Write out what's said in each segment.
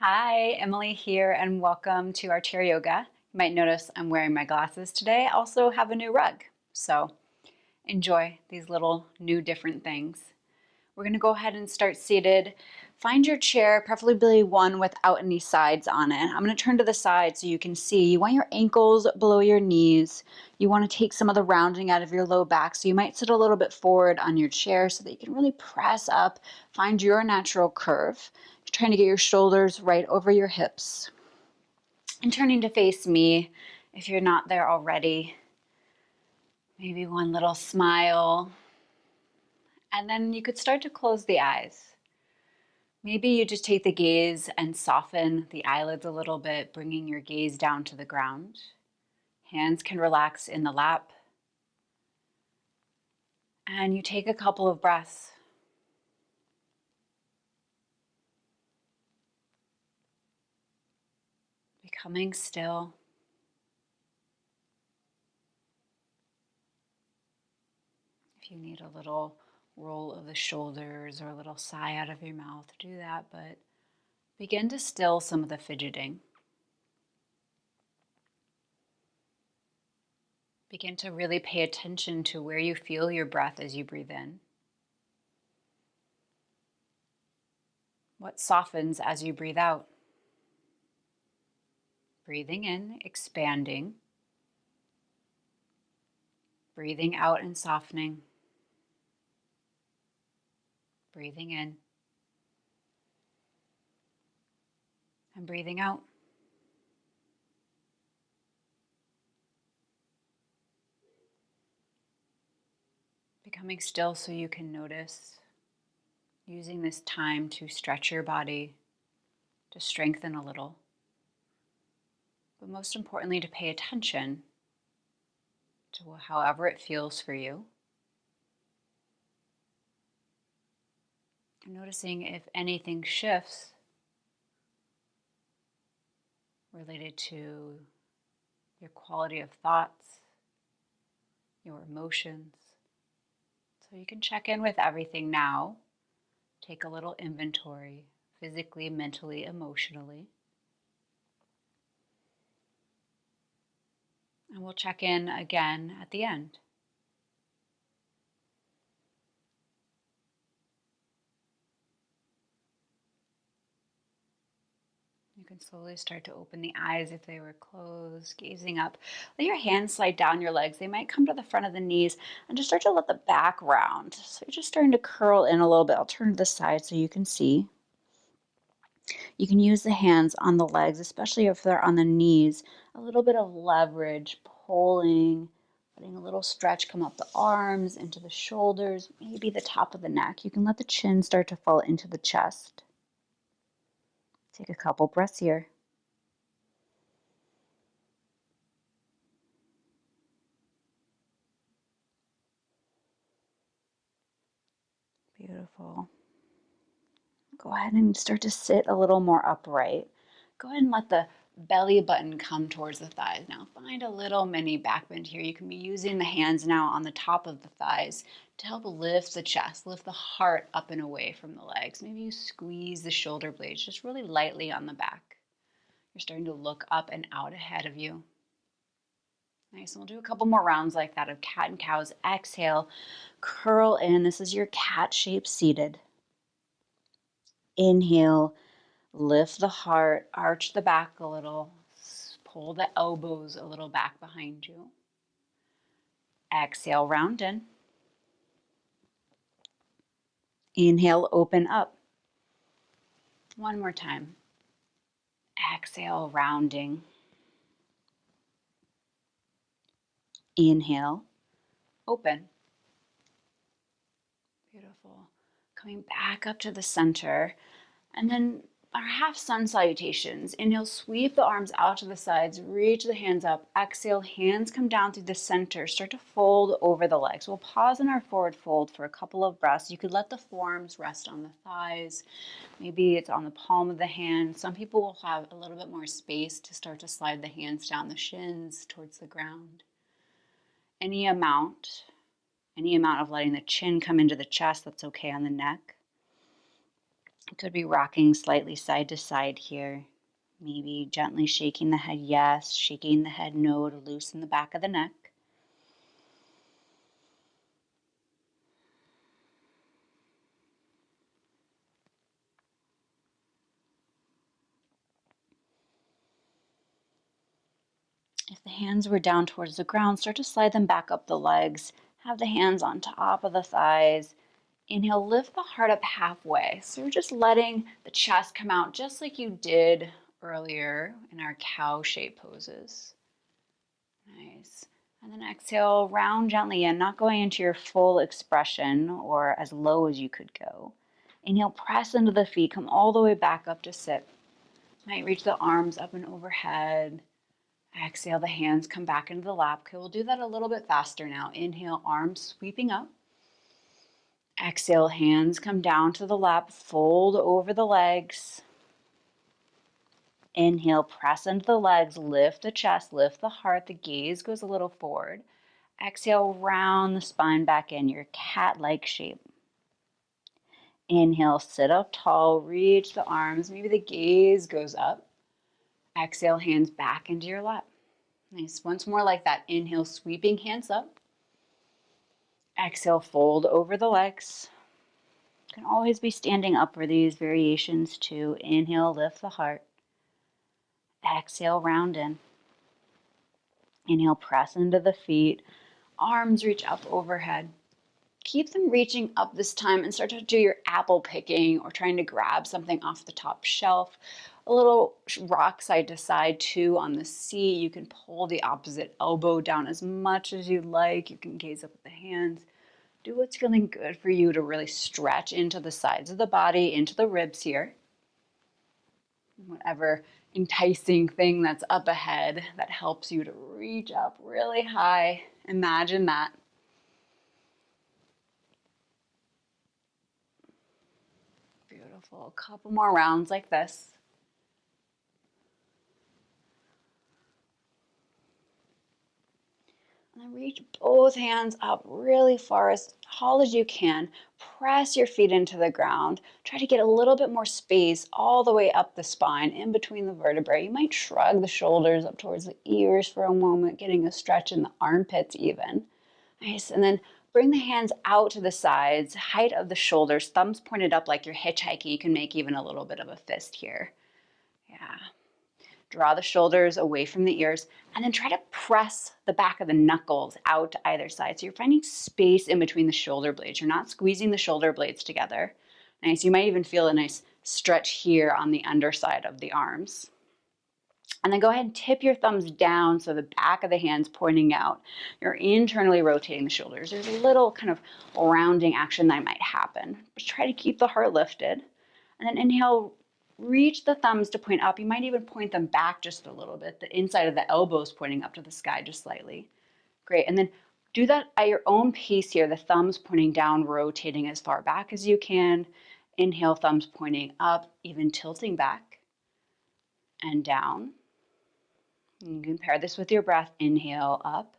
Hi, Emily here, and welcome to our chair yoga. You might notice I'm wearing my glasses today. I also have a new rug, so enjoy these little new different things. We're going to go ahead and start seated. Find your chair, preferably one without any sides on it. I'm going to turn to the side so you can see. You want your ankles below your knees. You want to take some of the rounding out of your low back, so you might sit a little bit forward on your chair so that you can really press up, find your natural curve. You're trying to get your shoulders right over your hips. And turning to face me if you're not there already. Maybe one little smile. And then you could start to close the eyes. Maybe you just take the gaze and soften the eyelids a little bit, bringing your gaze down to the ground. Hands can relax in the lap. And you take a couple of breaths. Becoming still. If you need a little roll of the shoulders or a little sigh out of your mouth, do that, but begin to still some of the fidgeting. Begin to really pay attention to where you feel your breath as you breathe in. What softens as you breathe out? Breathing in, expanding. Breathing out and softening. Breathing in and breathing out. Becoming still so you can notice. Using this time to stretch your body, to strengthen a little. But most importantly, to pay attention to however it feels for you. And noticing if anything shifts related to your quality of thoughts, your emotions. So you can check in with everything now. Take a little inventory, physically, mentally, emotionally. And we'll check in again at the end. You can slowly start to open the eyes if they were closed, gazing up. Let your hands slide down your legs. They might come to the front of the knees and just start to let the back round. So you're just starting to curl in a little bit. I'll turn to the side so you can see. You can use the hands on the legs, especially if they're on the knees. A little bit of leverage, pulling, letting a little stretch come up the arms, into the shoulders, maybe the top of the neck. You can let the chin start to fall into the chest. Take a couple breaths here. Beautiful. Go ahead and start to sit a little more upright. Go ahead and let the belly button come towards the thighs. Now find a little mini back bend here. You can be using the hands now on the top of the thighs to help lift the chest, lift the heart up and away from the legs. Maybe you squeeze the shoulder blades just really lightly on the back. You're starting to look up and out ahead of you. Nice, and we'll do a couple more rounds like that of cat and cows. Exhale, curl in. This is your cat shape seated. Inhale, lift the heart, arch the back a little, pull the elbows a little back behind you. Exhale, round in. Inhale, open up. One more time. Exhale, rounding. Inhale, open. Beautiful. Coming back up to the center. And then our half sun salutations. Inhale, sweep the arms out to the sides, reach the hands up. Exhale, hands come down through the center. Start to fold over the legs. We'll pause in our forward fold for a couple of breaths. You could let the forearms rest on the thighs. Maybe it's on the palm of the hand. Some people will have a little bit more space to start to slide the hands down the shins towards the ground. Any amount of letting the chin come into the chest, that's okay on the neck. It could be rocking slightly side to side here. Maybe gently shaking the head yes, shaking the head no to loosen the back of the neck. If the hands were down towards the ground, start to slide them back up the legs. Have the hands on top of the thighs. Inhale, lift the heart up halfway. So you're just letting the chest come out just like you did earlier in our cow shape poses. Nice. And then exhale, round gently in, not going into your full expression or as low as you could go. Inhale, press into the feet, come all the way back up to sit. Might reach the arms up and overhead. Exhale, the hands come back into the lap. Okay, we'll do that a little bit faster now. Inhale, arms sweeping up. Exhale, hands come down to the lap, fold over the legs. Inhale, press into the legs, lift the chest, lift the heart, the gaze goes a little forward. Exhale, round the spine back in, your cat-like shape. Inhale, sit up tall, reach the arms, maybe the gaze goes up. Exhale, hands back into your lap. Nice, once more like that. Inhale, sweeping hands up. Exhale, fold over the legs. You can always be standing up for these variations too. Inhale, lift the heart. Exhale, round in. Inhale, press into the feet. Arms reach up overhead. Keep them reaching up this time and start to do your apple picking or trying to grab something off the top shelf. A little rock side to side too on the seat. You can pull the opposite elbow down as much as you like. You can gaze up at the hands. Do what's feeling good for you to really stretch into the sides of the body, into the ribs here. Whatever enticing thing that's up ahead that helps you to reach up really high. Imagine that. Beautiful. A couple more rounds like this. And then reach both hands up really far, as tall as you can. Press your feet into the ground. Try to get a little bit more space all the way up the spine, in between the vertebrae. You might shrug the shoulders up towards the ears for a moment, getting a stretch in the armpits even. Nice. And then bring the hands out to the sides, height of the shoulders, thumbs pointed up like you're hitchhiking. You can make even a little bit of a fist here. Yeah. Draw the shoulders away from the ears, and then try to press the back of the knuckles out to either side. So you're finding space in between the shoulder blades. You're not squeezing the shoulder blades together. Nice. You might even feel a nice stretch here on the underside of the arms. And then go ahead and tip your thumbs down so the back of the hands pointing out. You're internally rotating the shoulders. There's a little kind of rounding action that might happen. But try to keep the heart lifted. And then inhale, reach the thumbs to point up. You might even point them back just a little bit. The inside of the elbows pointing up to the sky just slightly. Great. And then do that at your own pace here. The thumbs pointing down, rotating as far back as you can. Inhale, thumbs pointing up, even tilting back and down. You can pair this with your breath. Inhale up.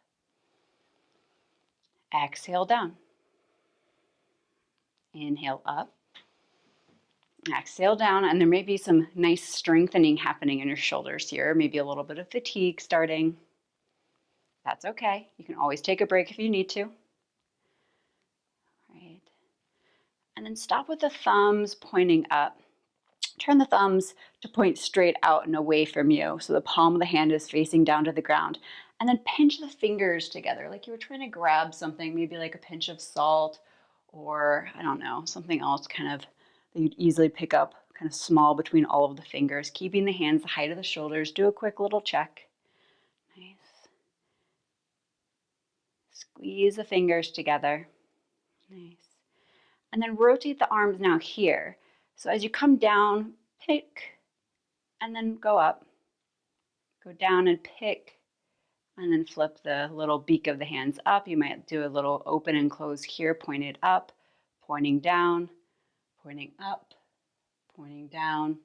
Exhale down. Inhale up. Exhale down. And there may be some nice strengthening happening in your shoulders here. Maybe a little bit of fatigue starting. That's okay. You can always take a break if you need to. Right. And then stop with the thumbs pointing up. Turn the thumbs to point straight out and away from you. So the palm of the hand is facing down to the ground. And then pinch the fingers together like you were trying to grab something, maybe like a pinch of salt or, I don't know, something else kind of that you'd easily pick up, kind of small between all of the fingers, keeping the hands the height of the shoulders. Do a quick little check. Nice. Squeeze the fingers together. Nice. And then rotate the arms now here. So as you come down, pick, and then go up. Go down and pick, and then flip the little beak of the hands up. You might do a little open and close here, pointed up, pointing down, pointing up, pointing down.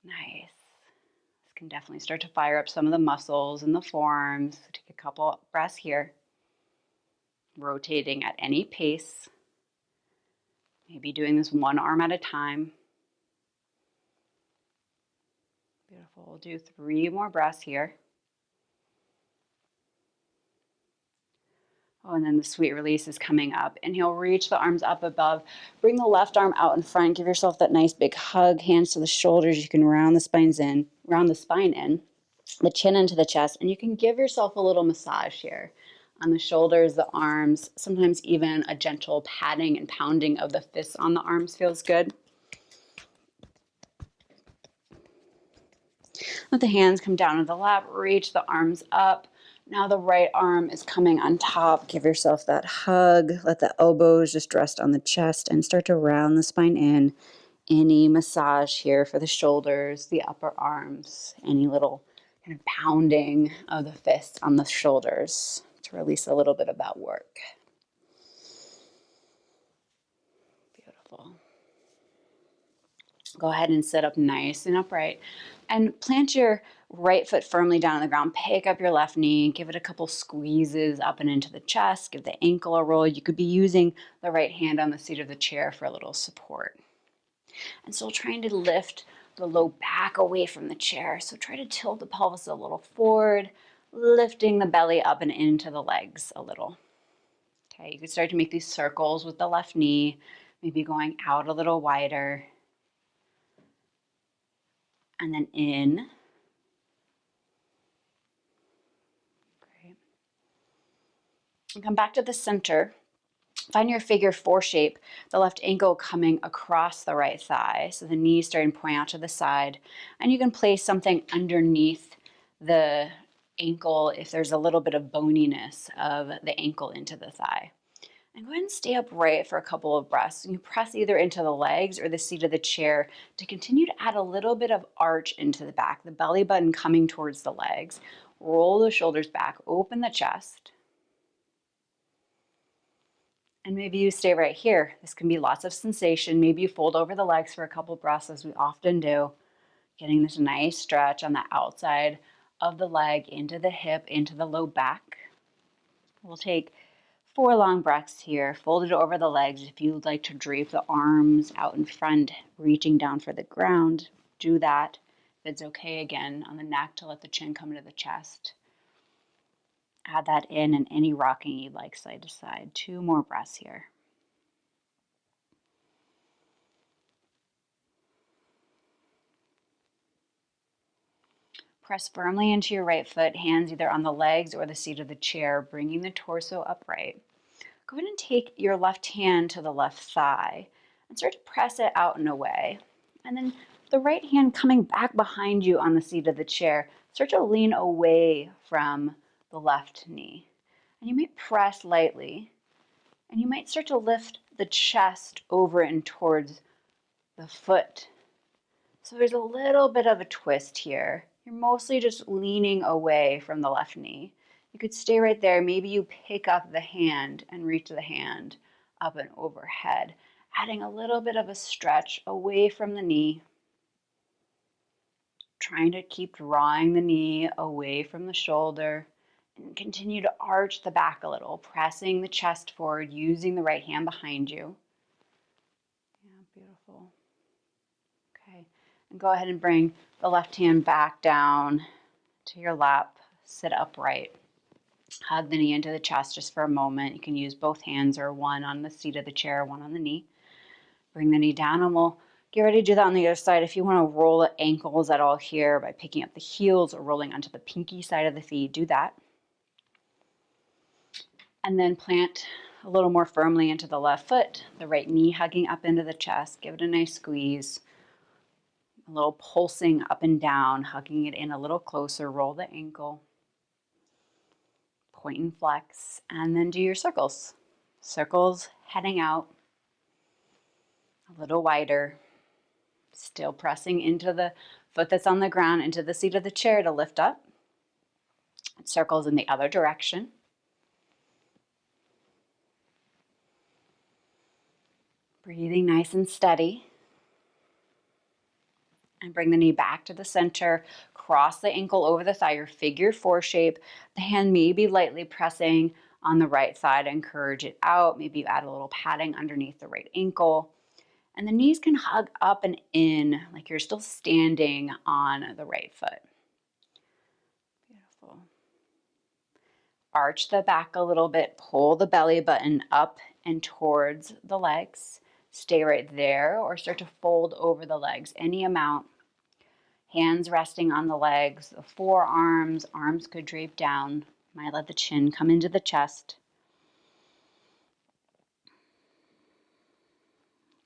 Nice. This can definitely start to fire up some of the muscles in the forearms. So take a couple breaths here. Rotating at any pace. Maybe doing this one arm at a time. Beautiful. We'll do 3 more breaths here. Oh, and then the sweet release is coming up. Inhale, reach the arms up above. Bring the left arm out in front. Give yourself that nice big hug. Hands to the shoulders. You can round the spine in, the chin into the chest, and you can give yourself a little massage here on the shoulders, the arms. Sometimes even a gentle patting and pounding of the fists on the arms feels good. Let the hands come down to the lap. Reach the arms up. Now the right arm is coming on top. Give yourself that hug. Let the elbows just rest on the chest and start to round the spine in. Any massage here for the shoulders, the upper arms, any little kind of pounding of the fists on the shoulders to release a little bit of that work. Beautiful. Go ahead and sit up nice and upright and plant your right foot firmly down on the ground. Pick up your left knee, give it a couple squeezes up and into the chest, give the ankle a roll. You could be using the right hand on the seat of the chair for a little support. And still trying to lift the low back away from the chair. So try to tilt the pelvis a little forward, lifting the belly up and into the legs a little. Okay, you can start to make these circles with the left knee, maybe going out a little wider. And then in. Great. And come back to the center. Find your figure 4 shape, the left ankle coming across the right thigh. So the knees starting to point out to the side. And you can place something underneath the ankle if there's a little bit of boniness of the ankle into the thigh. And go ahead and stay upright for a couple of breaths. You press either into the legs or the seat of the chair to continue to add a little bit of arch into the back, the belly button coming towards the legs. Roll the shoulders back, open the chest. And maybe you stay right here. This can be lots of sensation. Maybe you fold over the legs for a couple breaths, as we often do, getting this nice stretch on the outside of the leg into the hip, into the low back. We'll take 4 long breaths here, folded over the legs. If you'd like to drape the arms out in front, reaching down for the ground, do that. If it's okay, again, on the neck to let the chin come into the chest. Add that in and any rocking you'd like side to side. 2 more breaths here. Press firmly into your right foot, hands either on the legs or the seat of the chair, bringing the torso upright. Go ahead and take your left hand to the left thigh and start to press it out and away. And then the right hand coming back behind you on the seat of the chair, start to lean away from the left knee. And you might press lightly, and you might start to lift the chest over and towards the foot. So there's a little bit of a twist here. You're mostly just leaning away from the left knee. You could stay right there. Maybe you pick up the hand and reach the hand up and overhead, adding a little bit of a stretch away from the knee. Trying to keep drawing the knee away from the shoulder and continue to arch the back a little, pressing the chest forward, using the right hand behind you. Yeah, beautiful. Okay, and go ahead and bring the left hand back down to your lap, sit upright. Hug the knee into the chest just for a moment. You can use both hands or one on the seat of the chair, one on the knee. Bring the knee down and we'll get ready to do that on the other side. If you want to roll the ankles at all here by picking up the heels or rolling onto the pinky side of the feet, do that. And then plant a little more firmly into the left foot, the right knee hugging up into the chest. Give it a nice squeeze. A little pulsing up and down, hugging it in a little closer. Roll the ankle. Point and flex, and then do your circles. Circles heading out a little wider, still pressing into the foot that's on the ground, into the seat of the chair to lift up. Circles in the other direction. Breathing nice and steady. And bring the knee back to the center. Cross the ankle over the thigh, your figure 4 shape. The hand may be lightly pressing on the right side. Encourage it out. Maybe you add a little padding underneath the right ankle. And the knees can hug up and in like you're still standing on the right foot. Beautiful. Arch the back a little bit, pull the belly button up and towards the legs. Stay right there or start to fold over the legs any amount. Hands resting on the legs, the forearms, arms could drape down. Might let the chin come into the chest.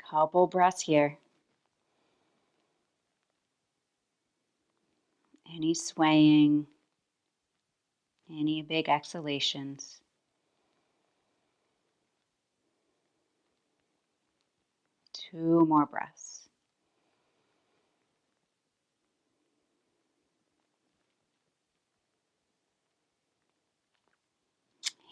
Couple breaths here. Any swaying, any big exhalations. Two more breaths.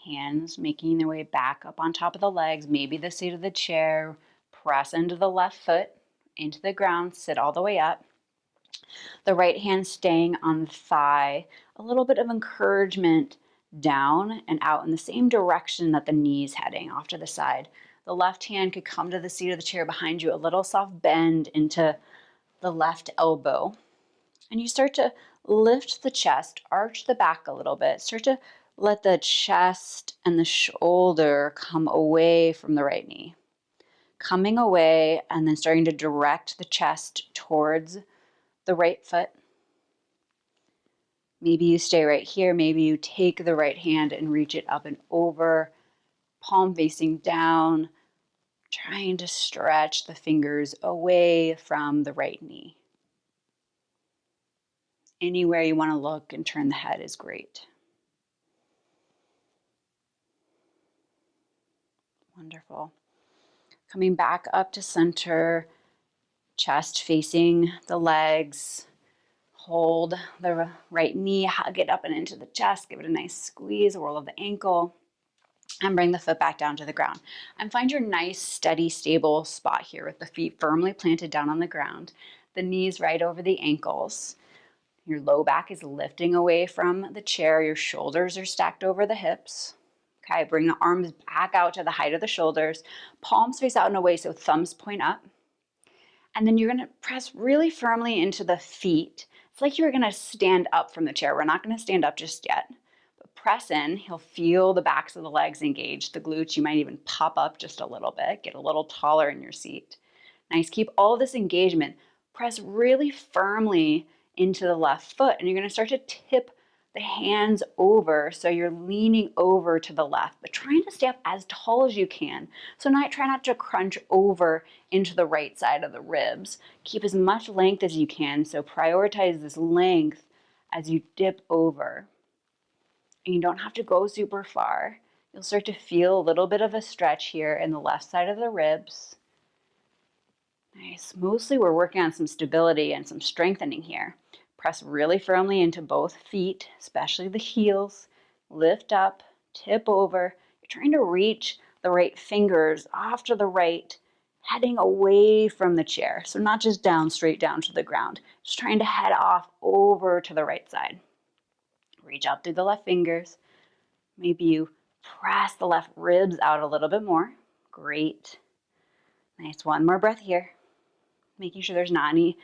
Hands making their way back up on top of the legs, maybe the seat of the chair. Press into the left foot, into the ground, sit all the way up. The right hand staying on the thigh. A little bit of encouragement down and out in the same direction that the knee's heading, off to the side. The left hand could come to the seat of the chair behind you, a little soft bend into the left elbow. And you start to lift the chest, arch the back a little bit, start to let the chest and the shoulder come away from the right knee. Coming away and then starting to direct the chest towards the right foot. Maybe you stay right here. Maybe you take the right hand and reach it up and over, palm facing down, trying to stretch the fingers away from the right knee. Anywhere you want to look and turn the head is great. Wonderful. Coming back up to center, chest facing the legs. Hold the right knee, hug it up and into the chest, give it a nice squeeze, whirl of the ankle, and bring the foot back down to the ground. And find your nice, steady, stable spot here with the feet firmly planted down on the ground, the knees right over the ankles. Your low back is lifting away from the chair. Your shoulders are stacked over the hips. Okay, bring the arms back out to the height of the shoulders. Palms face out and away, so thumbs point up. And then you're going to press really firmly into the feet. It's like you're going to stand up from the chair. We're not going to stand up just yet. But press in. You'll feel the backs of the legs engage, the glutes. You might even pop up just a little bit, get a little taller in your seat. Nice. Keep all of this engagement. Press really firmly into the left foot, and you're going to start to tip the hands over, so you're leaning over to the left, but trying to stay up as tall as you can. So try not to crunch over into the right side of the ribs. Keep as much length as you can, so prioritize this length as you dip over. And you don't have to go super far. You'll start to feel a little bit of a stretch here in the left side of the ribs. Nice. Mostly we're working on some stability and some strengthening here. Press really firmly into both feet, especially the heels. Lift up, tip over. You're trying to reach the right fingers off to the right, heading away from the chair. So not just down, straight down to the ground. Just trying to head off over to the right side. Reach out through the left fingers. Maybe you press the left ribs out a little bit more. Great. Nice. One more breath here. Making sure there's not any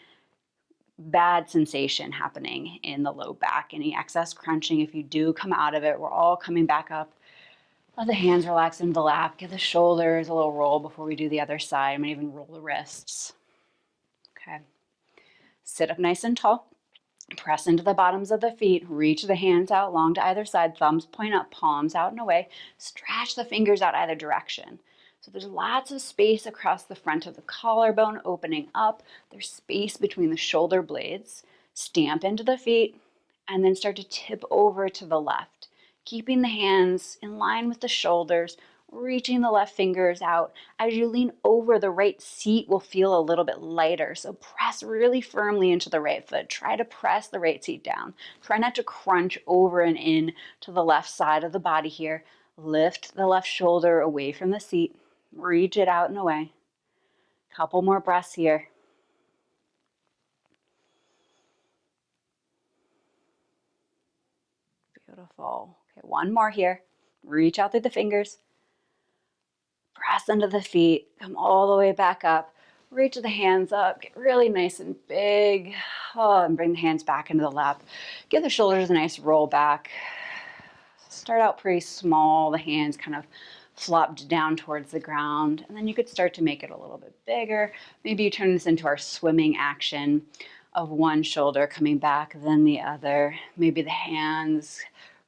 bad sensation happening in the low back, any excess crunching. If you do come out of it, we're all coming back up. Let the hands relax into the lap. Give the shoulders a little roll before we do the other side. I might even roll the wrists. Okay. Sit up nice and tall. Press into the bottoms of the feet. Reach the hands out long to either side. Thumbs point up, palms out and away. Stretch the fingers out either direction. So there's lots of space across the front of the collarbone opening up. There's space between the shoulder blades. Stamp into the feet and then start to tip over to the left. Keeping the hands in line with the shoulders, reaching the left fingers out. As you lean over, the right seat will feel a little bit lighter. So press really firmly into the right foot. Try to press the right seat down. Try not to crunch over and in to the left side of the body here. Lift the left shoulder away from the seat. Reach it out and away. Couple more breaths here. Beautiful. Okay, one more here. Reach out through the fingers. Press into the feet. Come all the way back up. Reach the hands up, get really nice and big. Oh, and bring the hands back into the lap. Give the shoulders a nice roll back. Start out pretty small, the hands kind of flopped down towards the ground, and then you could start to make it a little bit bigger. Maybe you turn this into our swimming action of one shoulder coming back, then the other. Maybe the hands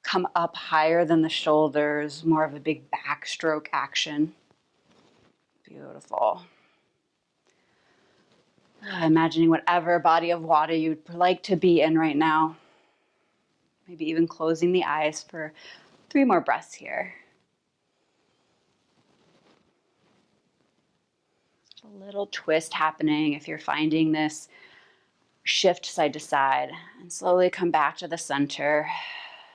come up higher than the shoulders, more of a big backstroke action. Beautiful. Imagining whatever body of water you'd like to be in right now. Maybe even closing the eyes for 3 more breaths here. A little twist happening if you're finding this shift side to side, and slowly come back to the center.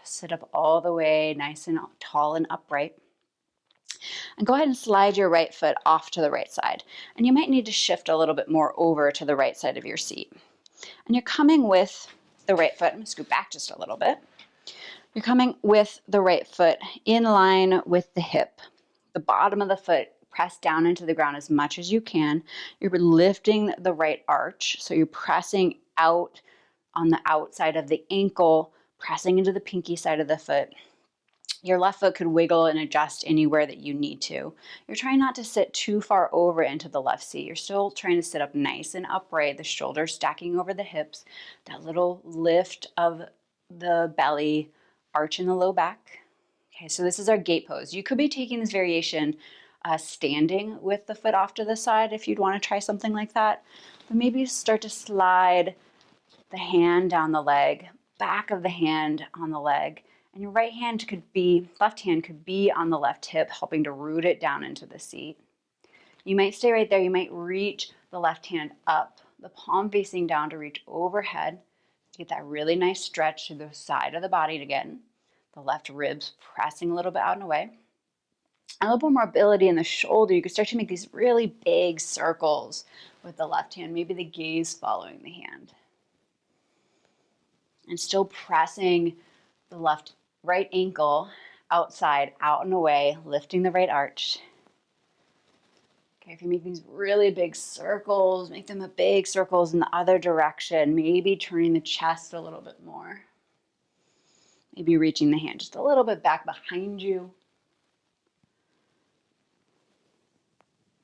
Sit up all the way nice and tall and upright. And go ahead and slide your right foot off to the right side. And you might need to shift a little bit more over to the right side of your seat. And you're coming with the right foot. I'm going to scoot back just a little bit. You're coming with the right foot in line with the hip. The bottom of the foot pressed down into the ground as much as you can. You're lifting the right arch. So you're pressing out on the outside of the ankle, pressing into the pinky side of the foot. Your left foot could wiggle and adjust anywhere that you need to. You're trying not to sit too far over into the left seat. You're still trying to sit up nice and upright, the shoulders stacking over the hips, that little lift of the belly, arch in the low back. Okay, so this is our gate pose. You could be taking this variation standing with the foot off to the side if you'd want to try something like that. But maybe start to slide the hand down the leg, back of the hand on the leg, and your left hand could be on the left hip, helping to root it down into the seat. You might stay right there. You might reach the left hand up, the palm facing down to reach overhead. Get that really nice stretch to the side of the body again. The left ribs pressing a little bit out and away. A little more mobility in the shoulder. You can start to make these really big circles with the left hand, maybe the gaze following the hand. And still pressing the right ankle outside, out and away, lifting the right arch. Okay, if you make these really big circles, make them big circles in the other direction, maybe turning the chest a little bit more. Maybe reaching the hand just a little bit back behind you.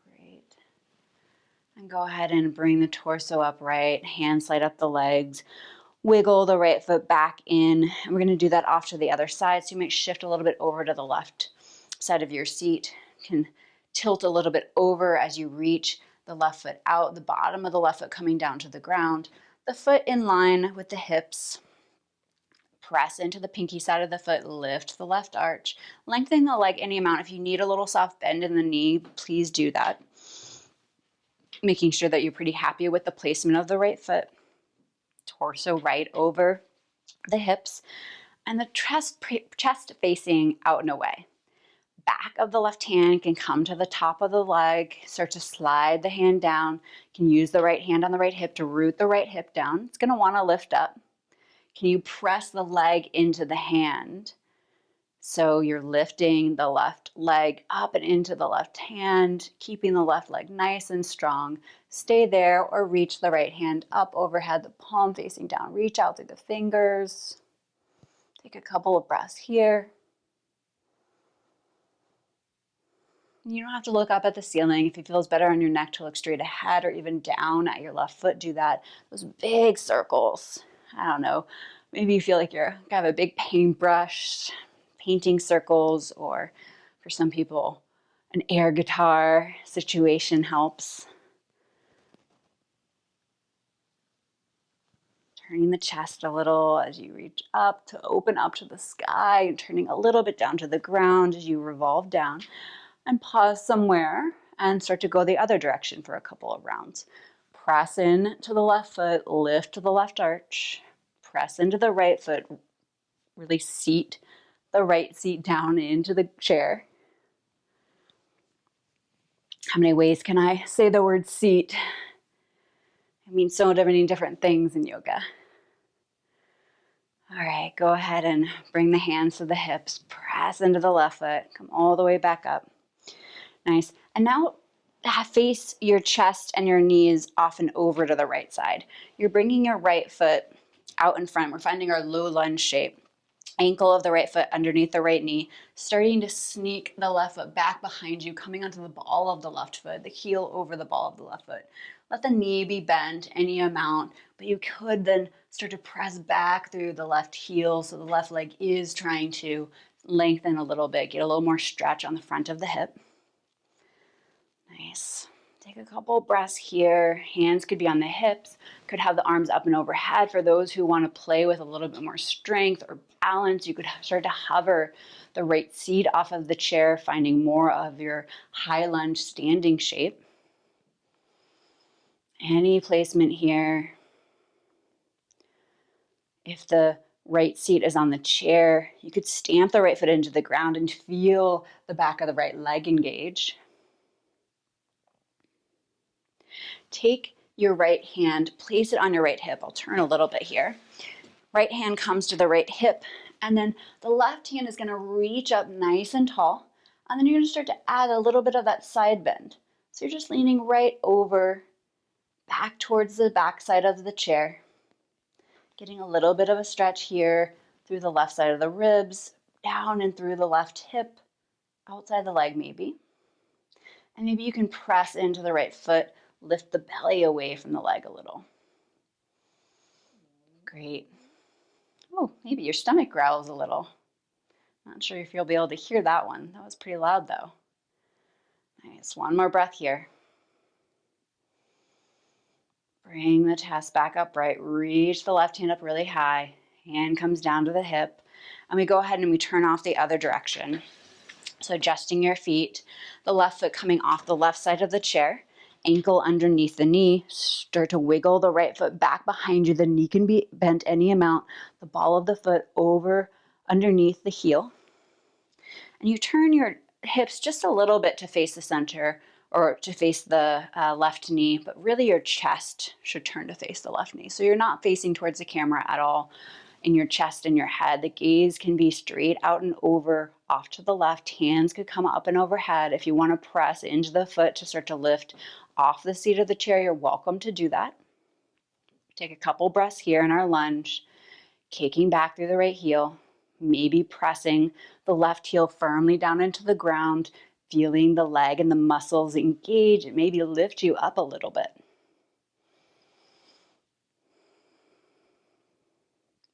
Great. And go ahead and bring the torso upright, hands slide up the legs. Wiggle the right foot back in, and we're going to do that off to the other side. So you might shift a little bit over to the left side of your seat. You can tilt a little bit over as you reach the left foot out, the bottom of the left foot coming down to the ground, the foot in line with the hips. Press into the pinky side of the foot, lift the left arch, lengthen the leg any amount. If you need a little soft bend in the knee, please do that. Making sure that you're pretty happy with the placement of the right foot. Torso right over the hips, and the chest facing out and away. Back of the left hand can come to the top of the leg, start to slide the hand down. You can use the right hand on the right hip to root the right hip down. It's going to want to lift up. Can you press the leg into the hand? So you're lifting the left leg up and into the left hand, keeping the left leg nice and strong. Stay there or reach the right hand up overhead, the palm facing down. Reach out through the fingers. Take a couple of breaths here. You don't have to look up at the ceiling. If it feels better on your neck to look straight ahead or even down at your left foot, do that. Those big circles. I don't know. Maybe you feel like you're kind of a big paintbrush, painting circles, or for some people, an air guitar situation helps. Turning the chest a little as you reach up to open up to the sky, and turning a little bit down to the ground as you revolve down. And pause somewhere and start to go the other direction for a couple of rounds. Press in to the left foot, lift the left arch, press into the right foot, really seat the right seat down into the chair. How many ways can I say the word seat? It means so many different things in yoga. All right, go ahead and bring the hands to the hips, press into the left foot, come all the way back up. Nice. And now face your chest and your knees off and over to the right side. You're bringing your right foot out in front. We're finding our low lunge shape. Ankle of the right foot underneath the right knee, starting to sneak the left foot back behind you, coming onto the ball of the left foot, the heel over the ball of the left foot. Let the knee be bent any amount, but you could then start to press back through the left heel so the left leg is trying to lengthen a little bit, get a little more stretch on the front of the hip. Nice. Take a couple breaths here. Hands could be on the hips, could have the arms up and overhead. For those who want to play with a little bit more strength or balance, you could start to hover the right seat off of the chair, finding more of your high lunge standing shape. Any placement here. If the right seat is on the chair, you could stamp the right foot into the ground and feel the back of the right leg engage. Take your right hand, place it on your right hip. I'll turn a little bit here. Right hand comes to the right hip, and then the left hand is going to reach up nice and tall, and then you're going to start to add a little bit of that side bend. So you're just leaning right over, back towards the back side of the chair, getting a little bit of a stretch here through the left side of the ribs, down and through the left hip, outside the leg maybe. And maybe you can press into the right foot, lift the belly away from the leg a little. Great. Oh, maybe your stomach growls a little. Not sure if you'll be able to hear that one. That was pretty loud though. Nice. One more breath here. Bring the chest back upright. Reach the left hand up really high. Hand comes down to the hip. And we go ahead and we turn off the other direction. So adjusting your feet, the left foot coming off the left side of the chair, ankle underneath the knee, start to wiggle the right foot back behind you. The knee can be bent any amount, the ball of the foot over underneath the heel. And you turn your hips just a little bit to face the center or to face the left knee, but really your chest should turn to face the left knee. So you're not facing towards the camera at all in your chest and your head. The gaze can be straight out and over, off to the left. Hands could come up and overhead. If you want to press into the foot to start to lift off the seat of the chair, you're welcome to do that. Take a couple breaths here in our lunge, kicking back through the right heel, maybe pressing the left heel firmly down into the ground, feeling the leg and the muscles engage and maybe lift you up a little bit.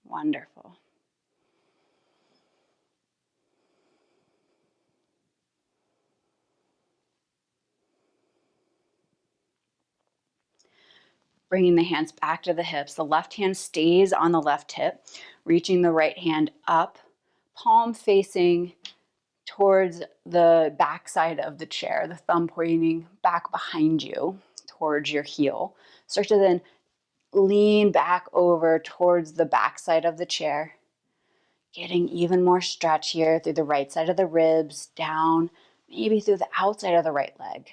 Wonderful. Bringing the hands back to the hips. The left hand stays on the left hip, reaching the right hand up, palm facing towards the back side of the chair, the thumb pointing back behind you towards your heel. Start to then lean back over towards the back side of the chair, getting even more stretch here through the right side of the ribs, down, maybe through the outside of the right leg.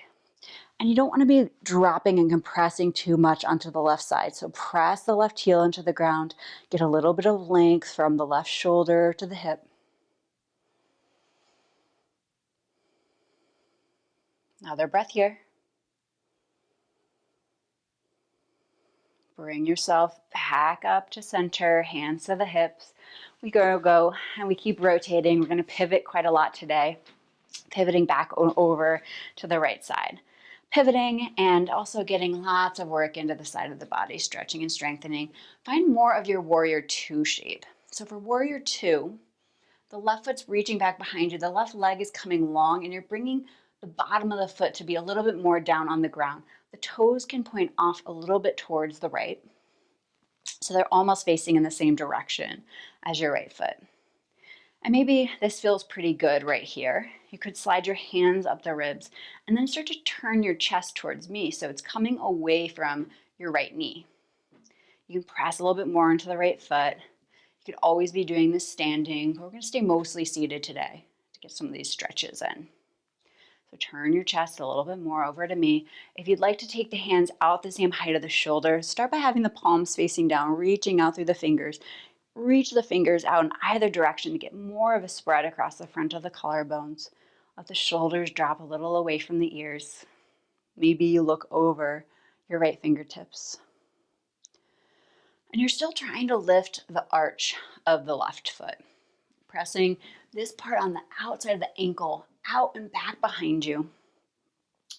And you don't want to be dropping and compressing too much onto the left side. So press the left heel into the ground, get a little bit of length from the left shoulder to the hip. Another breath here. Bring yourself back up to center, hands to the hips. We go, and we keep rotating. We're going to pivot quite a lot today, pivoting back over to the right side. Pivoting and also getting lots of work into the side of the body, stretching and strengthening. Find more of your warrior two shape. So for warrior two, the left foot's reaching back behind you. The left leg is coming long and you're bringing the bottom of the foot to be a little bit more down on the ground. The toes can point off a little bit towards the right. So they're almost facing in the same direction as your right foot. And maybe this feels pretty good right here. You could slide your hands up the ribs and then start to turn your chest towards me so it's coming away from your right knee. You can press a little bit more into the right foot. You could always be doing this standing, but we're going to stay mostly seated today to get some of these stretches in. So turn your chest a little bit more over to me. If you'd like to take the hands out the same height of the shoulders, start by having the palms facing down, reaching out through the fingers. Reach the fingers out in either direction to get more of a spread across the front of the collarbones. Let the shoulders drop a little away from the ears. Maybe you look over your right fingertips. And you're still trying to lift the arch of the left foot, pressing this part on the outside of the ankle out and back behind you.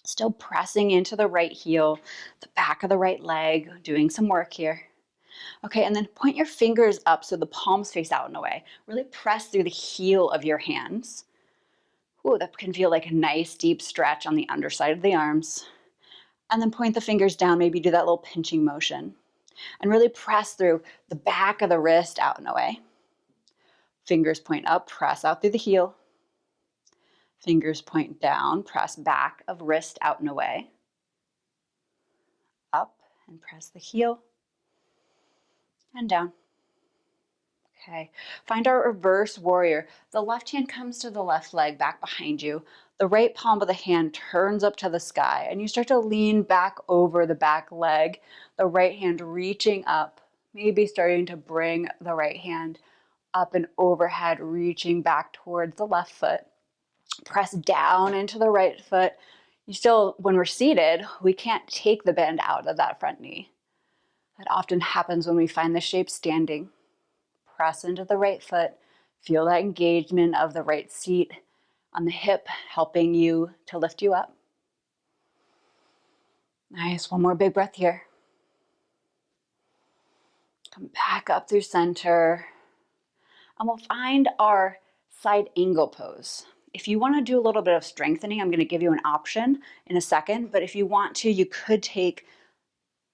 Still pressing into the right heel, the back of the right leg, doing some work here. Okay, and then point your fingers up so the palms face out and away. Really press through the heel of your hands. Ooh, that can feel like a nice deep stretch on the underside of the arms. And then point the fingers down, maybe do that little pinching motion. And really press through the back of the wrist out and away. Fingers point up, press out through the heel. Fingers point down, press back of wrist out and away. Up and press the heel. And down. Okay, find our reverse warrior. The left hand comes to the left leg back behind you. The right palm of the hand turns up to the sky and you start to lean back over the back leg, the right hand reaching up, maybe starting to bring the right hand up and overhead, reaching back towards the left foot. Press down into the right foot. You still, when we're seated, we can't take the bend out of that front knee. That often happens when we find the shape standing. Press into the right foot. Feel that engagement of the right seat on the hip, helping you to lift you up. Nice. One more big breath here. Come back up through center. And we'll find our side angle pose. If you want to do a little bit of strengthening, I'm going to give you an option in a second. But if you want to, you could take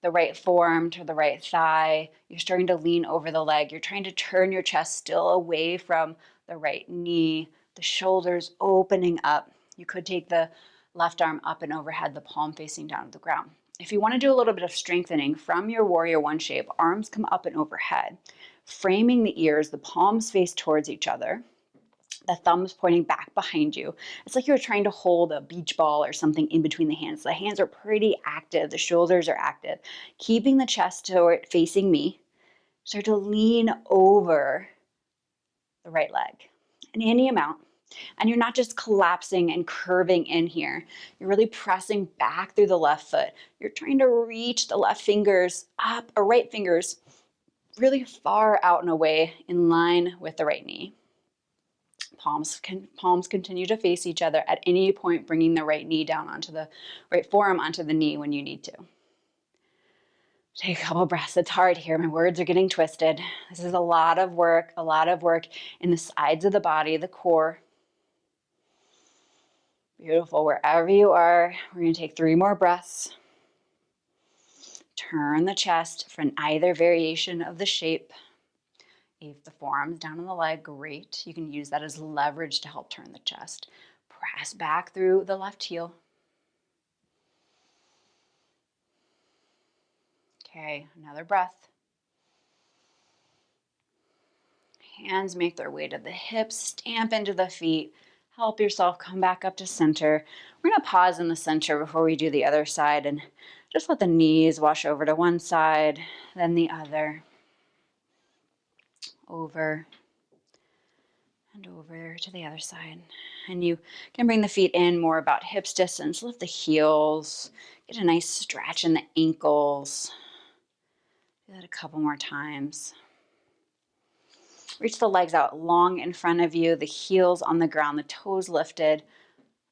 the right forearm to the right thigh. You're starting to lean over the leg. You're trying to turn your chest still away from the right knee, the shoulders opening up. You could take the left arm up and overhead, the palm facing down to the ground. If you want to do a little bit of strengthening from your warrior one shape, arms come up and overhead, framing the ears, the palms face towards each other, the thumbs pointing back behind you. It's like you're trying to hold a beach ball or something in between the hands. The hands are pretty active. The shoulders are active. Keeping the chest toward facing me. Start to lean over the right leg in any amount. And you're not just collapsing and curving in here. You're really pressing back through the left foot. You're trying to reach the left fingers up, or right fingers really far out and away in line with the right knee. Palms continue to face each other, at any point bringing the right knee down onto the right forearm onto the knee when you need to. Take a couple breaths. It's hard here. My words are getting twisted. This is a lot of work in the sides of the body, the core. Beautiful. Wherever you are, we're going to take 3 more breaths. Turn the chest for either variation of the shape. If the forearm's down on the leg, great. You can use that as leverage to help turn the chest. Press back through the left heel. Okay, another breath. Hands make their way to the hips, stamp into the feet. Help yourself come back up to center. We're going to pause in the center before we do the other side and just let the knees wash over to one side, then the other. Over and over to the other side. And you can bring the feet in more about hips distance. Lift the heels. Get a nice stretch in the ankles. Do that a couple more times. Reach the legs out long in front of you, the heels on the ground, the toes lifted.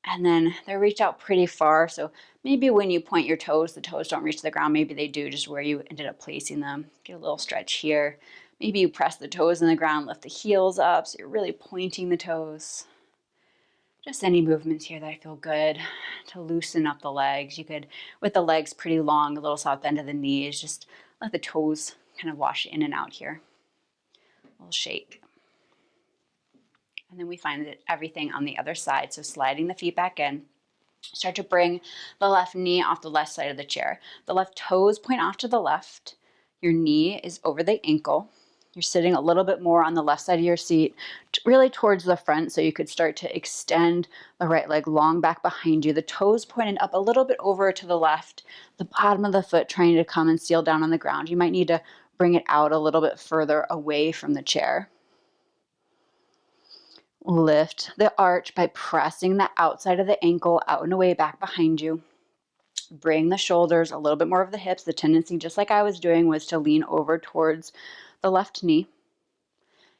And then they reach out pretty far. So maybe when you point your toes, the toes don't reach the ground. Maybe they do, just where you ended up placing them. Get a little stretch here. Maybe you press the toes in the ground, lift the heels up, so you're really pointing the toes. Just any movements here that feel good to loosen up the legs. You could, with the legs pretty long, a little soft bend of the knees, just let the toes kind of wash in and out here. A little shake. And then we find that everything on the other side. So sliding the feet back in. Start to bring the left knee off the left side of the chair. The left toes point off to the left. Your knee is over the ankle. You're sitting a little bit more on the left side of your seat, really towards the front, so you could start to extend the right leg long back behind you. The toes pointed up a little bit over to the left, the bottom of the foot trying to come and seal down on the ground. You might need to bring it out a little bit further away from the chair. Lift the arch by pressing the outside of the ankle out and away back behind you. Bring the shoulders a little bit more of the hips. The tendency, just like I was doing, was to lean over towards the left knee.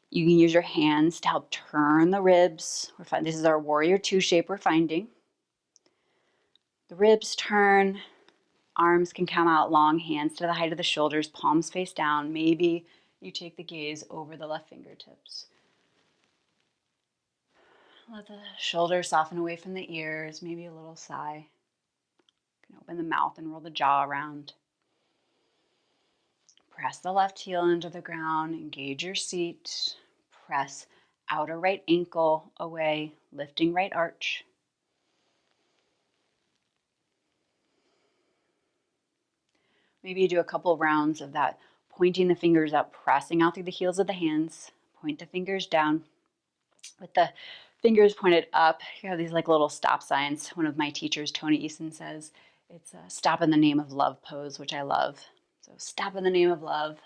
You can use your hands to help turn the ribs. This is our warrior two shape we're finding. The ribs turn, arms can come out long, hands to the height of the shoulders, palms face down. Maybe you take the gaze over the left fingertips. Let the shoulders soften away from the ears, maybe a little sigh. You can open the mouth and roll the jaw around. Press the left heel into the ground, engage your seat. Press outer right ankle away, lifting right arch. Maybe you do a couple rounds of that, pointing the fingers up, pressing out through the heels of the hands. Point the fingers down. With the fingers pointed up, you have these like little stop signs. One of my teachers, Tony Eason, says it's a stop in the name of love pose, which I love. So stop in the name of love.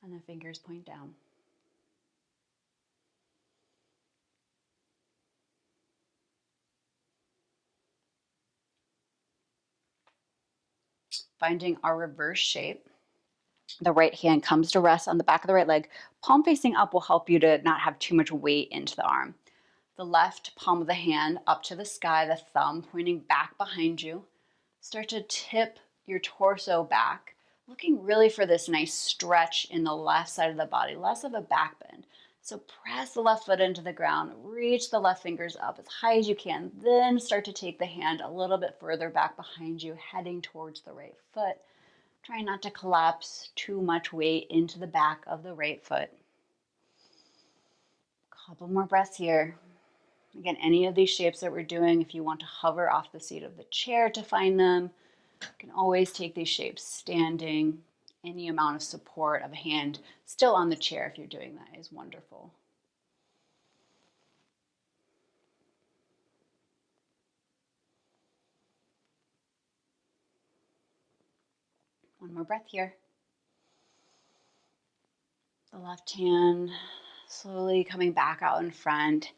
And the fingers point down. Finding our reverse shape. The right hand comes to rest on the back of the right leg. Palm facing up will help you to not have too much weight into the arm. The left palm of the hand up to the sky, the thumb pointing back behind you. Start to tip your torso back, looking really for this nice stretch in the left side of the body, less of a back bend. So press the left foot into the ground, reach the left fingers up as high as you can, then start to take the hand a little bit further back behind you, heading towards the right foot. Try not to collapse too much weight into the back of the right foot. Couple more breaths here. Again, any of these shapes that we're doing, if you want to hover off the seat of the chair to find them, you can always take these shapes standing. Any amount of support of a hand still on the chair if you're doing that is wonderful. One more breath here. The left hand slowly coming back out in front.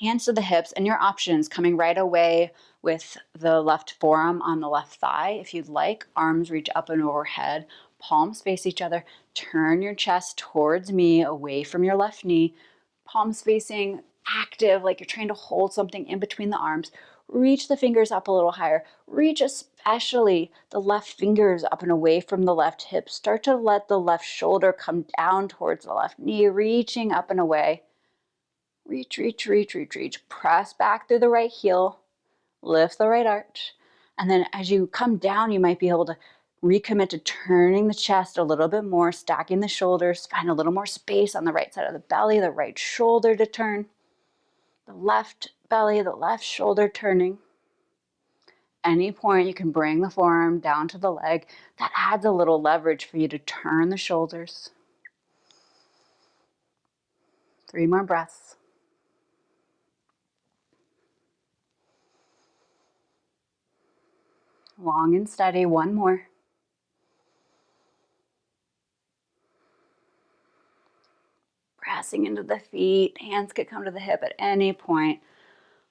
Hands to the hips, and your options coming right away with the left forearm on the left thigh. If you'd like, arms reach up and overhead, palms face each other. Turn your chest towards me, away from your left knee. Palms facing active, like you're trying to hold something in between the arms. Reach the fingers up a little higher. Reach especially the left fingers up and away from the left hip. Start to let the left shoulder come down towards the left knee, reaching up and away. Reach, reach, reach, reach, reach. Press back through the right heel. Lift the right arch. And then as you come down, you might be able to recommit to turning the chest a little bit more, stacking the shoulders, find a little more space on the right side of the belly, the right shoulder to turn, the left belly, the left shoulder turning. Any point you can bring the forearm down to the leg. That adds a little leverage for you to turn the shoulders. 3 more breaths. Long and steady, one more. Pressing into the feet, hands could come to the hip at any point.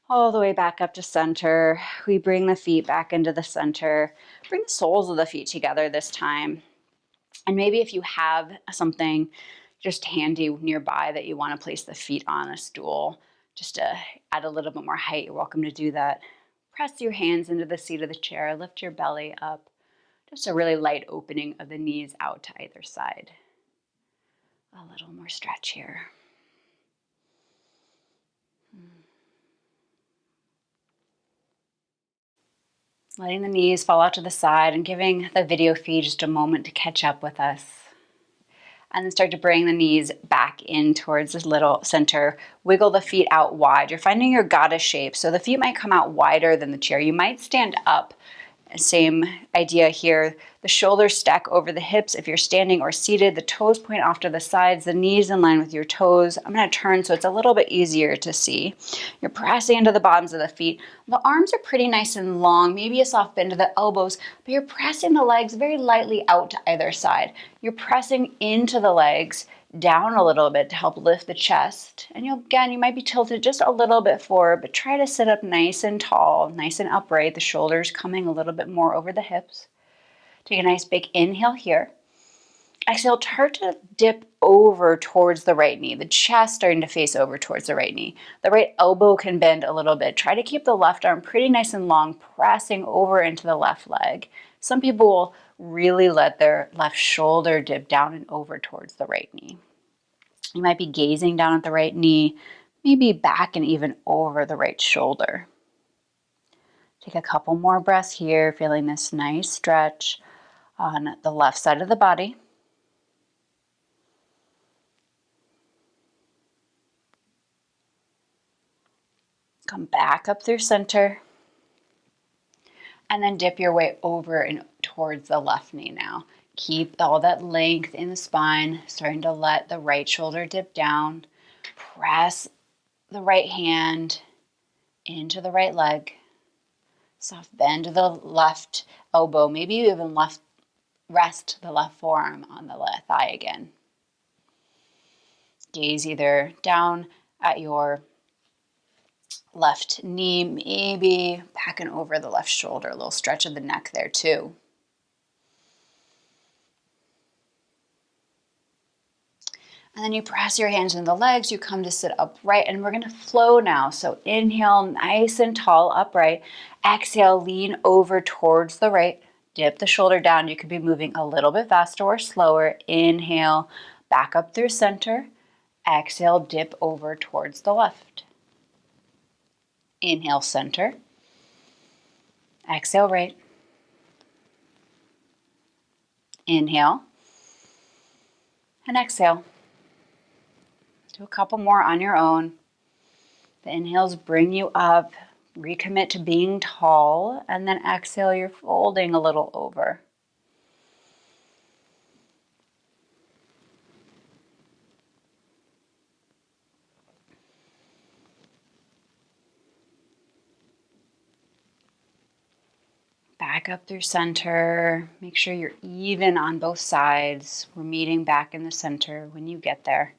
All the way back up to center. We bring the feet back into the center. Bring the soles of the feet together this time. And maybe if you have something just handy nearby that you want to place the feet on, a stool, just to add a little bit more height, you're welcome to do that. Press your hands into the seat of the chair, lift your belly up. Just a really light opening of the knees out to either side. A little more stretch here. Letting the knees fall out to the side and giving the video feed just a moment to catch up with us. And then start to bring the knees back in towards this little center. Wiggle the feet out wide. You're finding your goddess shape. So the feet might come out wider than the chair. You might stand up. Same idea here. The shoulders stack over the hips if you're standing or seated. The toes point off to the sides, the knees in line with your toes. I'm going to turn so it's a little bit easier to see. You're pressing into the bottoms of the feet. The arms are pretty nice and long, maybe a soft bend to the elbows, but you're pressing the legs very lightly out to either side. You're pressing into the legs down a little bit to help lift the chest. And you might be tilted just a little bit forward, but try to sit up nice and tall, nice and upright. The shoulders coming a little bit more over the hips. Take a nice big inhale here. Exhale, start to dip over towards the right knee. The chest starting to face over towards the right knee. The right elbow can bend a little bit. Try to keep the left arm pretty nice and long, pressing over into the left leg. Some people will really let their left shoulder dip down and over towards the right knee. You might be gazing down at the right knee, maybe back and even over the right shoulder. Take a couple more breaths here, feeling this nice stretch on the left side of the body. Come back up through center. And then dip your way over and towards the left knee now. Keep all that length in the spine, starting to let the right shoulder dip down. Press the right hand into the right leg. Soft bend to the left elbow. Maybe you even rest the left forearm on the left thigh again. Gaze either down at your left knee, maybe back and over the left shoulder, a little stretch of the neck there too. And then you press your hands into the legs, you come to sit upright, and we're going to flow now. So inhale, nice and tall, upright. Exhale, lean over towards the right. Dip the shoulder down. You could be moving a little bit faster or slower. Inhale, back up through center. Exhale, dip over towards the left. Inhale, center. Exhale, right. Inhale. And exhale. Do a couple more on your own. The inhales bring you up. Recommit to being tall. And then exhale, you're folding a little over. Back up through center. Make sure you're even on both sides. We're meeting back in the center when you get there.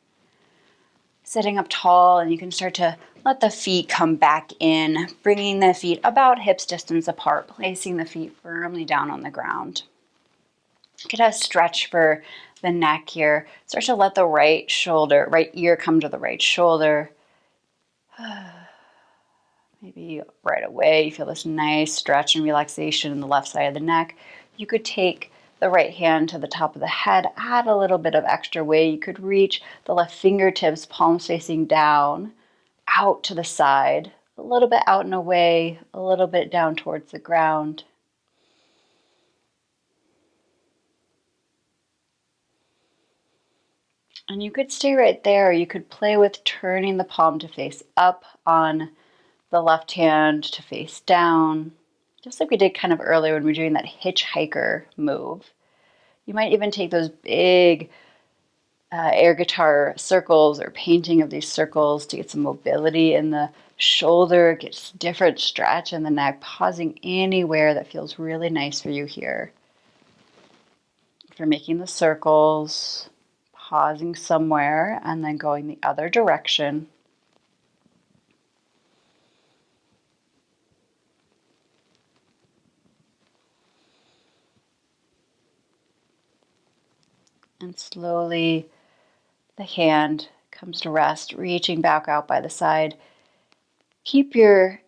Sitting up tall, and you can start to let the feet come back in, bringing the feet about hips distance apart, placing the feet firmly down on the ground. Get a stretch for the neck here. Start to let the right ear come to the right shoulder. Maybe right away you feel this nice stretch and relaxation in the left side of the neck. You could take the right hand to the top of the head, add a little bit of extra weight. You could reach the left fingertips, palms facing down, out to the side, a little bit out and away, a little bit down towards the ground. And you could stay right there. You could play with turning the palm to face up on the left hand to face down, just like we did kind of earlier when we were doing that hitchhiker move. You might even take those big air guitar circles or painting of these circles to get some mobility in the shoulder, get different stretch in the neck, pausing anywhere that feels really nice for you here. If you're making the circles, pausing somewhere and then going the other direction. And slowly the hand comes to rest, reaching back out by the side. Keep your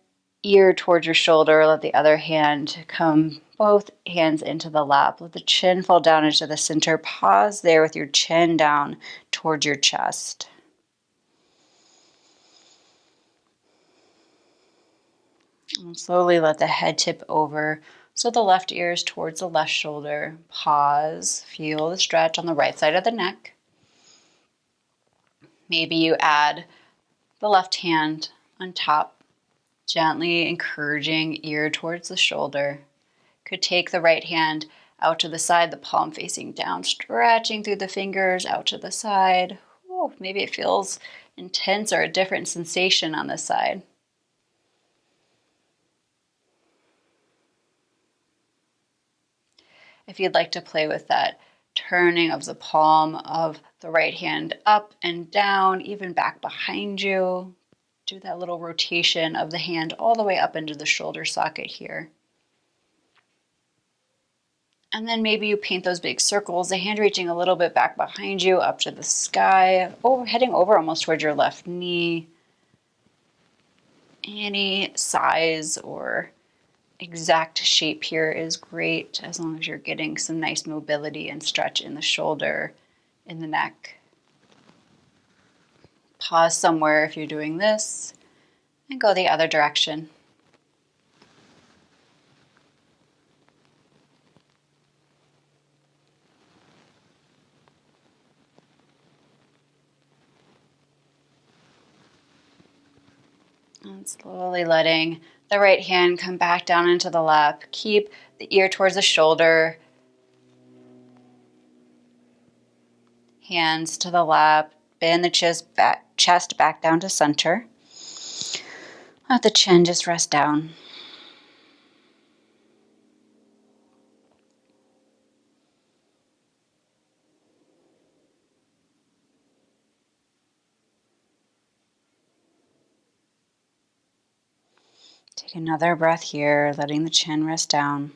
ear towards your shoulder. Let the other hand come, both hands into the lap. Let the chin fall down into the center. Pause there with your chin down towards your chest. And slowly let the head tip over. So the left ear is towards the left shoulder. Pause. Feel the stretch on the right side of the neck. Maybe you add the left hand on top, gently encouraging ear towards the shoulder. Could take the right hand out to the side, the palm facing down, stretching through the fingers out to the side. Ooh, maybe it feels intense or a different sensation on this side. If you'd like to play with that turning of the palm of the right hand up and down, even back behind you. Do that little rotation of the hand all the way up into the shoulder socket here. And then maybe you paint those big circles, the hand reaching a little bit back behind you, up to the sky, heading over almost towards your left knee. Any size or exact shape here is great, as long as you're getting some nice mobility and stretch in the shoulder, in the neck. Pause somewhere if you're doing this, and go the other direction. And slowly letting the right hand come back down into the lap. Keep the ear towards the shoulder. Hands to the lap. Bend the chest back down to center. Let the chin just rest down. Take another breath here, letting the chin rest down.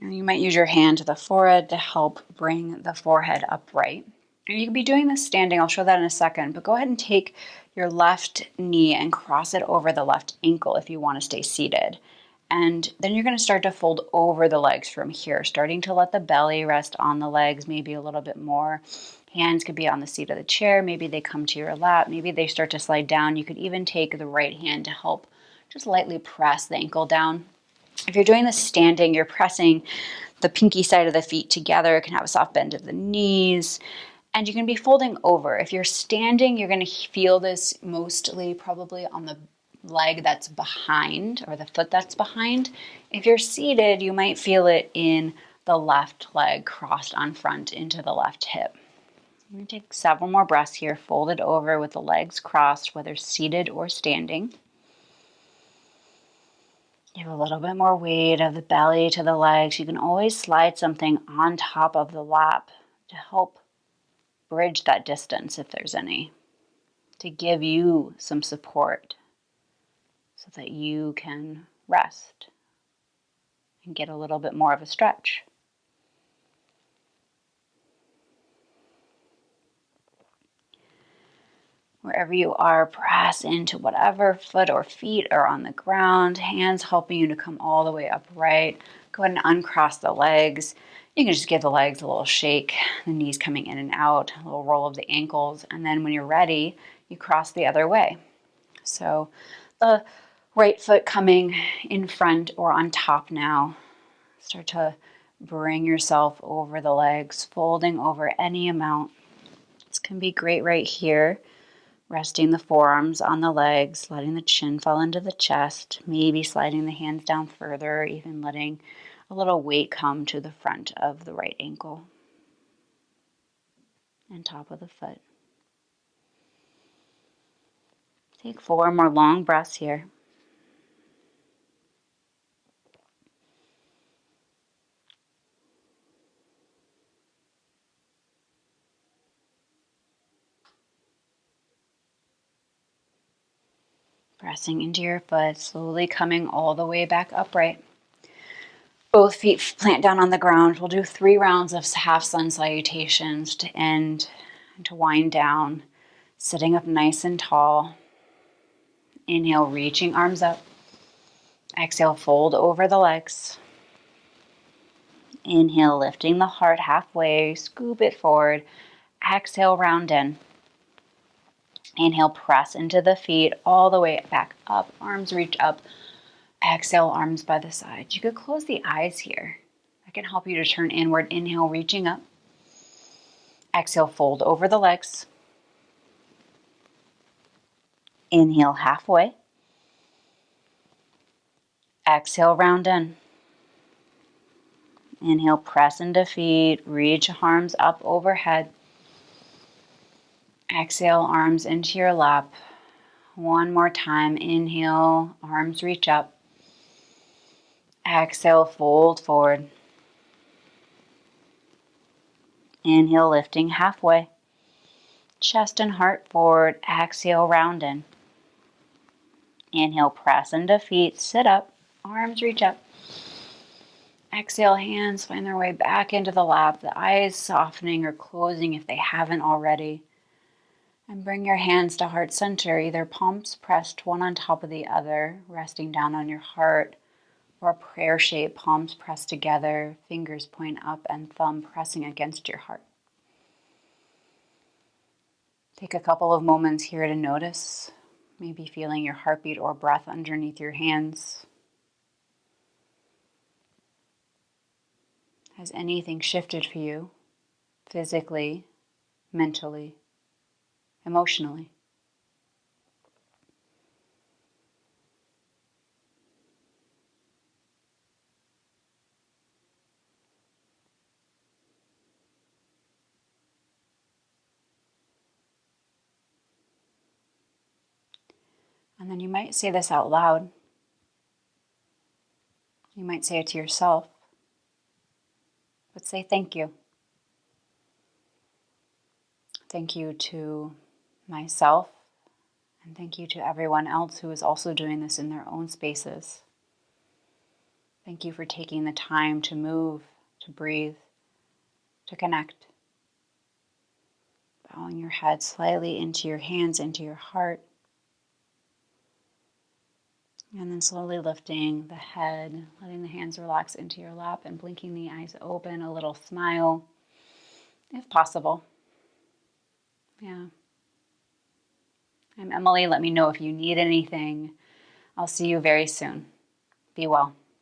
And you might use your hand to the forehead to help bring the forehead upright. And you can be doing this standing, I'll show that in a second, but go ahead and take your left knee and cross it over the left ankle if you want to stay seated. And then you're going to start to fold over the legs from here, starting to let the belly rest on the legs, maybe a little bit more. Hands could be on the seat of the chair, maybe they come to your lap, maybe they start to slide down. You could even take the right hand to help just lightly press the ankle down. If you're doing this standing, you're pressing the pinky side of the feet together. It can have a soft bend of the knees. And you can be folding over. If you're standing, you're going to feel this mostly probably on the leg that's behind or the foot that's behind. If you're seated, you might feel it in the left leg crossed on front into the left hip. I'm going to take several more breaths here, folded over with the legs crossed, whether seated or standing. Give a little bit more weight of the belly to the legs. You can always slide something on top of the lap to help bridge that distance if there's any, to give you some support so that you can rest and get a little bit more of a stretch. Wherever you are, press into whatever foot or feet are on the ground, hands helping you to come all the way upright. Go ahead and uncross the legs. You can just give the legs a little shake, the knees coming in and out, a little roll of the ankles, and then when you're ready, you cross the other way. So the right foot coming in front or on top now. Start to bring yourself over the legs, folding over any amount. This can be great right here. Resting the forearms on the legs, letting the chin fall into the chest, maybe sliding the hands down further, even letting a little weight come to the front of the right ankle and top of the foot. Take 4 more long breaths here. Pressing into your foot, slowly coming all the way back upright. Both feet plant down on the ground. We'll do 3 rounds of half sun salutations to end and to wind down, sitting up nice and tall. Inhale, reaching arms up. Exhale, fold over the legs. Inhale, lifting the heart halfway, scoop it forward. Exhale, round in. Inhale, press into the feet all the way back up. Arms reach up. Exhale, arms by the sides. You could close the eyes here. That can help you to turn inward. Inhale, reaching up. Exhale, fold over the legs. Inhale, halfway. Exhale, round in. Inhale, press into feet. Reach arms up overhead. Exhale, arms into your lap. One more time. Inhale, arms reach up. Exhale, fold forward. Inhale, lifting halfway. Chest and heart forward. Exhale, round in. Inhale, press into feet. Sit up. Arms reach up. Exhale, hands find their way back into the lap. The eyes softening or closing if they haven't already. And bring your hands to heart center, either palms pressed one on top of the other, resting down on your heart, or a prayer shape, palms pressed together, fingers point up and thumb pressing against your heart. Take a couple of moments here to notice, maybe feeling your heartbeat or breath underneath your hands. Has anything shifted for you, physically, mentally, emotionally? And then you might say this out loud. You might say it to yourself, but say thank you. Thank you to myself, and thank you to everyone else who is also doing this in their own spaces. Thank you for taking the time to move, to breathe, to connect. Bowing your head slightly into your hands, into your heart. And then slowly lifting the head, letting the hands relax into your lap and blinking the eyes open, a little smile, if possible. Yeah. I'm Emily. Let me know if you need anything. I'll see you very soon. Be well.